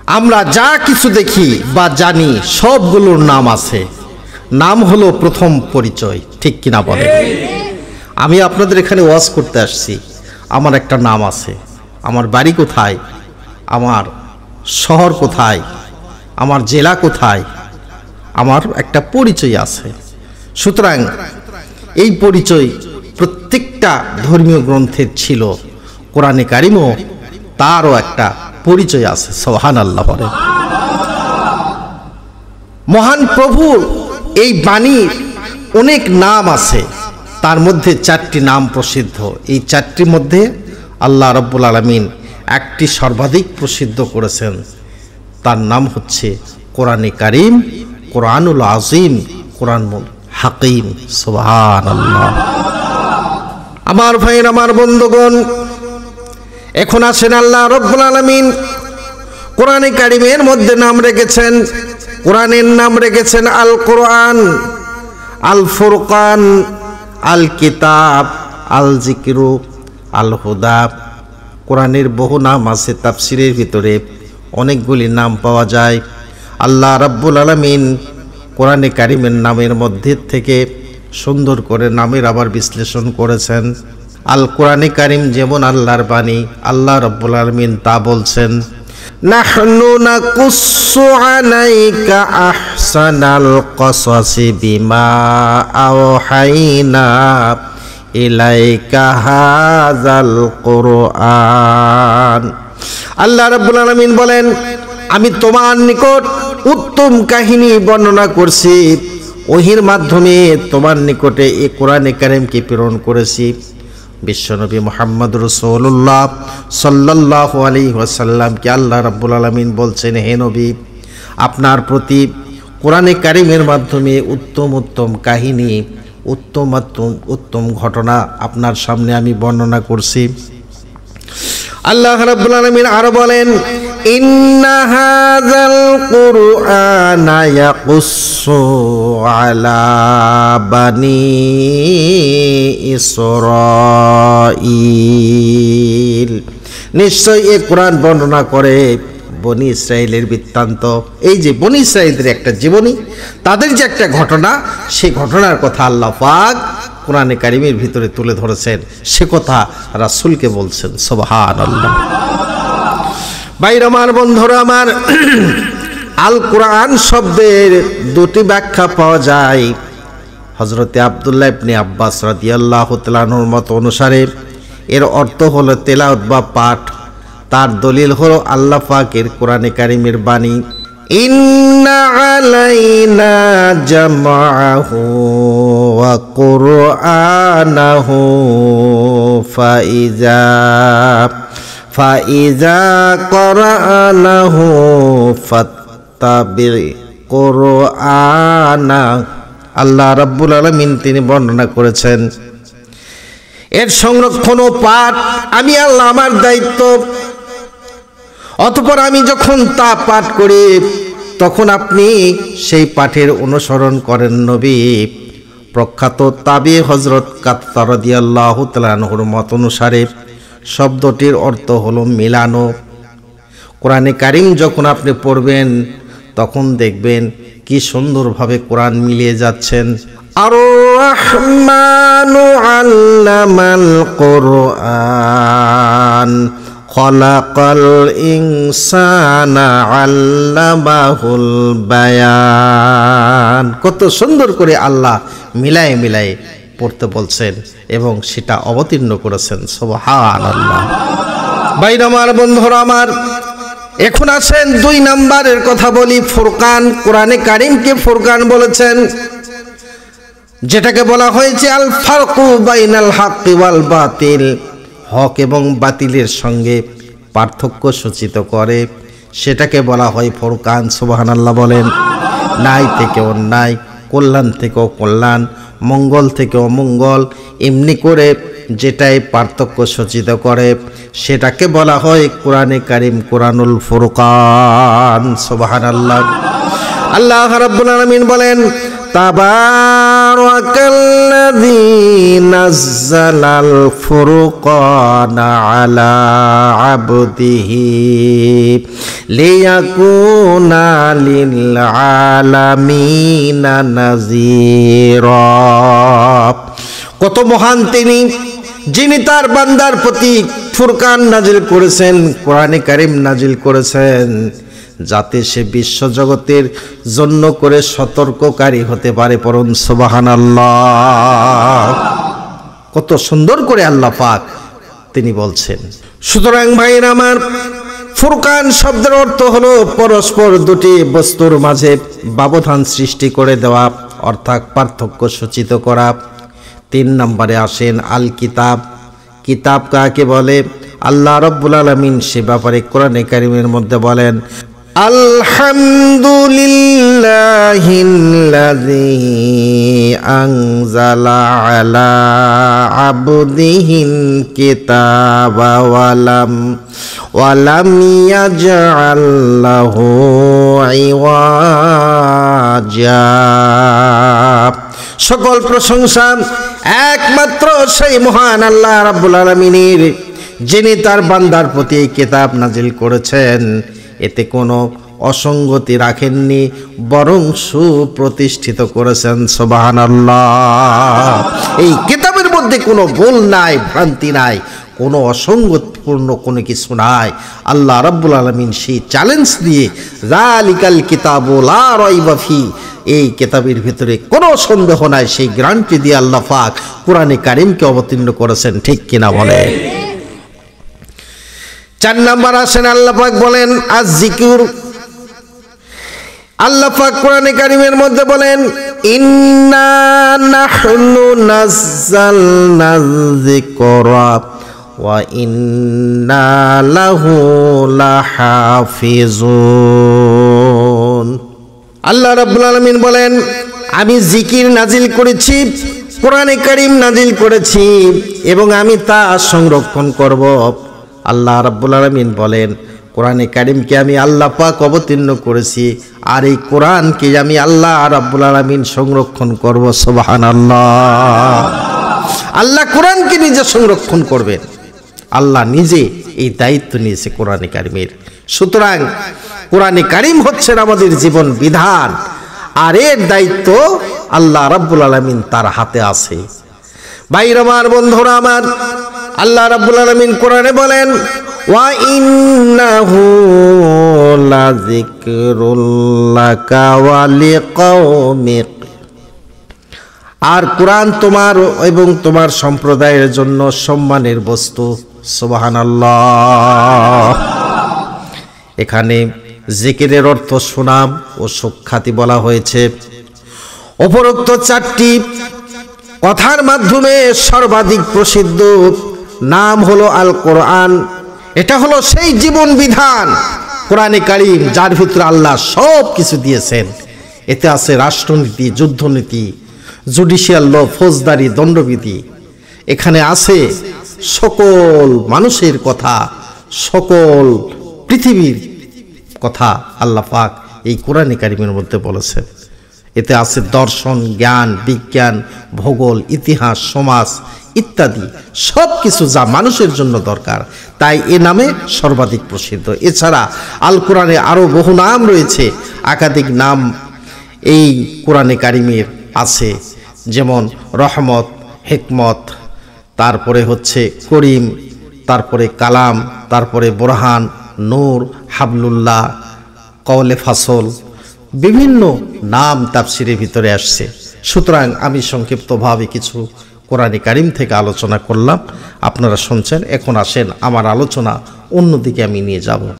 আমরা যা কিছু দেখি বা জানি সবগুলোর নাম আছে। নাম হলো প্রথম পরিচয়, ঠিক কিনা বলেন? আমি আপনাদের এখানে ওয়াজ করতে আসছি, আমার একটা নাম আছে। আমার বাড়ি কোথায়, আমার শহর কোথায়, আমার জেলা কোথায়, আমার একটা পরিচয় আছে। সুতরাং এই পরিচয় প্রত্যেকটা ধর্মীয় গ্রন্থের ছিল, কোরআনে কারিমও তারও একটা পরিচয় আছে। সুবহানাল্লাহ বলেন। মহান প্রভুর এই বাণীর অনেক নাম আছে, তার মধ্যে 4টি নাম প্রসিদ্ধ। এই 4টির মধ্যে আল্লাহ রাব্বুল আলামিন একটি সর্বাধিক প্রসিদ্ধ করেছেন, তার নাম হচ্ছে কোরআনে কারিম, কোরআনুল আজিম, কোরআনুল হাকিম। সুবহানাল্লাহ। আমার ভাইয়ের, আমার বন্ধুগণ, এখন আসেন আল্লাহ রাব্বুল আলামিন কোরআনে কারিমের মধ্যে নাম রেখেছেন, কোরআনের নাম রেখেছেন আল কোরআন, আল ফুরকান, আল কিতাব, আল জিকিরু, আল হুদা। কোরআনের বহু নাম আছে, তাফসিরের ভিতরে অনেকগুলি নাম পাওয়া যায়। আল্লাহ রাব্বুল আলামিন কোরআনে কারিমের নামের মধ্যে থেকে সুন্দর করে নামের আবার বিশ্লেষণ করেছেন। আল কোরআনে কারিম যেমন আল্লাহর বাণী, আল্লাহ রাব্বুল আলামিন তা বলছেন, নাহনু নাকুসসু আলাইকা আহসানাল কসাসি বিমা আওহাইনা ইলাইকা হাযাল কুরআন। আল্লাহ রাব্বুল আলামিন বলেন, আমি তোমার নিকট উত্তম কাহিনী বর্ণনা করছি, ওহির মাধ্যমে তোমার নিকটে এই কোরআনে কারিমকে প্রেরণ করেছি। বিশ্বনবী মুহাম্মদ রাসূলুল্লাহ সাল্লাল্লাহু আলাইহি ওয়াসাল্লামকে আল্লাহ রাব্বুল আলামিন বলছেন, হে নবী, আপনার প্রতি কোরআনে কারিমের মাধ্যমে উত্তম উত্তম কাহিনী, উত্তম উত্তম ঘটনা আপনার সামনে আমি বর্ণনা করছি। আল্লাহ রাব্বুল আলামিন আরো বলেন, ইন্না হাযাল কুরআনা ইয়াকুসসু আলা বানি ইসরাঈল। নিশ্চয় এই কোরআন বর্ণনা করে বনি ইসরাইলের বৃত্তান্ত। এই যে বনি ইসরাইলদের একটা জীবনী, তাদের যে একটা ঘটনা, সেই ঘটনার কথা আল্লাহ পাক কোরআনে কারিমের ভিতরে তুলে ধরেছেন, সে কথা রাসূলকে বলছেন। সুবহানাল্লাহ। ভাইরা আমার, বন্ধুরা আমার, আল কোরআন শব্দের 2টি ব্যাখ্যা পাওয়া যায়। হযরতে আব্দুল্লাহ ইবনে আব্বাস রাদিয়াল্লাহু তাআলা আনহুর মত অনুসারে এর অর্থ হলো তেলাওয়াত বা পাঠ। তার দলিল হলো আল্লাহ পাকের কোরআনে কারিমের বাণী, ইন্না আলাইনা জামাআহু ওয়া কুরআনাহু ফাইজা করানাহু ফাত্তাবি কুরআনা। আল্লাহ রাব্বুল আলামিন তিনি বর্ণনা করেছেন, এর সংরক্ষণ ও পাঠ আমি আল্লাহ, আমার দায়িত্ব। অতঃপর আমি যখন তা পাঠ করি, তখন আপনি সেই পাঠের অনুসরণ করেন। নবী প্রখ্যাত তাবি হযরত কাত্তা রাদিয়াল্লাহু তাআলা আনহুর মত অনুসারে শব্দটির অর্থ হলো মিলানো। কোরআনে কারিম যখন আপনি পড়বেন, তখন দেখবেন কি সুন্দরভাবে কোরআন মিলিয়ে যাচ্ছেন। আর রহমানু আল্লামাল কুরআন খলাকাল ইনসানা আল্লামাহুল বায়ান। কত সুন্দর করে আল্লাহ মিলায়ে মিলায়ে পড়তে বলছেন এবং সেটা অবতীর্ণ করেছেন। সুবহানাল্লাহ। ভাইরা আমার, বন্ধুরা আমার, এখন আসেন 2 নাম্বারের কথা বলি, ফুরকান। কোরআনে কারিমকে ফুরকান বলেছেন, যেটাকে বলা হয়েছে আল ফারকু বাইনাল হাক্কি ওয়াল বাতিল, হক এবং বাতিলের সঙ্গে পার্থক্য সূচিত করে, সেটাকে বলা হয় ফুরকান। সুবহানাল্লাহ বলেন। ন্যায় থেকে অন্যায়, কল্যাণ থেকে কল্যাণ, মঙ্গল থেকে অমঙ্গল, এমনি করে যেটাই পার্থক্য সূচিত করে, সেটাকে বলা হয় কোরআনে কারিম, কোরআনুল ফুরকান। সুবহানাল্লাহ। আল্লাহ রাব্বুল আলামিন বলেন, তাবারাকাল্লাযী নাযালাল ফুরকানা আলা আবদিহি লিয়াকুনা লিল আলামিনা নাযীরা। কত মহান তিনি, যিনি তার বান্দার প্রতি ফুরকান নাজিল করেছেন, কোরআনে কারীম নাজিল করেছেন, যাতে সে বিশ্বজগতের জন্য করে সতর্ককারী হতে পারে। পড়ুন সুবহানাল্লাহ। কত সুন্দর করে আল্লাহ পাক তিনি বলছেন। সুতরাং ভাইরা আমার, ফুরকান শব্দের অর্থ হলো পরস্পর দুটি বস্তুর মাঝে ব্যবধান সৃষ্টি করে দেওয়া, অর্থাৎ পার্থক্য সূচিত করা। 3 নম্বরে আসেন আল কিতাব। কিতাব কাকে বলে? আল্লাহ রাব্বুল আলামিন সে ব্যাপারে কোরআনে কারীমের মধ্যে বলেন, আলহামদুলিল্লাহিল্লাযী আনজালা আলা আবদিহিল কিতাবা ওয়ালাম ইয়াজআল লাহু ইওয়াজা। সকল প্রশংসা একমাত্র সেই মহান আল্লাহ রাব্বুল আলামিনের, যিনি তার বান্দার প্রতি এই কিতাব নাজিল করেছেন। এতে কোনো অসঙ্গতি রাখেননি, বরং সুপ্রতিষ্ঠিত করেছেন। সুবহানাল্লাহ। এই কিতাবের মধ্যে কোনো ভুল নাই, ভ্রান্তি নাই, কোনো অসঙ্গতিপূর্ণ কোনো কিছু নাই। আল্লাহ রাব্বুল আলামিন সেই চ্যালেঞ্জ দিয়ে যালিকাল কিতাবু লা রাইবা ফি, এই কিতাবের ভিতরে কোনো সন্দেহ নাই, সেই গ্যারান্টি দিয়ে আল্লাহ পাক কোরআনে কারীমকে অবতীর্ণ করেছেন। ঠিক কিনা বলে? 4 নম্বর আসেন, আল্লাহ পাক বলেন আয-যিকর। আল্লাহ পাক কোরআনে কারীমের মধ্যে বলেন, ইন্না নাহনু নাযালনা যিকরা ওয়া ইন্না লাহু লাহাফিজুন। আল্লাহ রাব্বুল আলামিন বলেন, আমি জিকির নাজিল করেছি, কোরআনে কারীম নাজিল করেছি, এবং আমি তা সংরক্ষণ করব। আল্লাহ রাব্বুল আলামিন বলেন, কোরআনে কারীমকে আমি আল্লাহ পাক অবতীর্ণ করেছি, আর এই কোরআনকে আমি আল্লাহ রাব্বুল আলামিন সংরক্ষণ করব। সুবহানাল্লাহ। আল্লাহ কোরআনকে নিজে সংরক্ষণ করবেন, আল্লাহ নিজে এই দায়িত্ব নিয়েছে কোরআনে কারীমের। সুতরাং কোরআনে কারীম হচ্ছেন আমাদের জীবন বিধান, আর এর দায়িত্ব আল্লাহ রাব্বুল আলামিন তার হাতে আছে। ভাইরা আমার, বন্ধুরা আমার, আল্লাহ রাব্বুল আলামিন কোরআনে বলেন, ওয়া ইন্নাহু লাযিকরুল লাকা ওয়া লিকাওমিক। আর কোরআন তোমার এবং তোমার সম্প্রদায়ের জন্য সম্মানের বস্তু। সুবহানাল্লাহ। এখানে জিকিরের অর্থ সুনাম ও সুখ্যাতি বলা হয়েছে। উপরোক্ত 4টি কথার মাধ্যমে সর্বাধিক প্রসিদ্ধ নাম হলো আল কোরআন। এটা হলো সেই জীবন বিধান কোরআনে কারীম, যার ভিতরে আল্লাহ সব কিছু দিয়েছেন। এতে আছে রাষ্ট্রনীতি, যুদ্ধনীতি, জুডিশিয়াল ল, ফৌজদারি, দণ্ডবিধি। এখানে আছে সকল মানুষের কথা, সকল পৃথিবীর কথা আল্লাহ পাক এই কোরআনে কারীমের মধ্যে বলেছেন। এতে আছে দর্শন, জ্ঞান, বিজ্ঞান, ভূগোল, ইতিহাস, সমাজ ইত্যাদি সব কিছু যা মানুষের জন্য দরকার, তাই এ নামে সর্বাধিক প্রসিদ্ধ। এছাড়া আল কোরআনে আরও বহু নাম রয়েছে, একাধিক নাম এই কোরআনে কারীমের আছে, যেমন রহমত, হিকমত, তারপরে হচ্ছে করিম, তারপরে কালাম, তারপরে বোরহান, নূর, হাবলুল্লাহ, কওলে ফাসল, বিভিন্ন নাম তাফসিরের ভিতরে আসছে। সুতরাং আমি সংক্ষিপ্তভাবে কিছু কোরআনে কারীম থেকে আলোচনা করলাম, আপনারা শুনছেন। এখন আসেন আমার আলোচনা অন্যদিকে আমি নিয়ে যাব।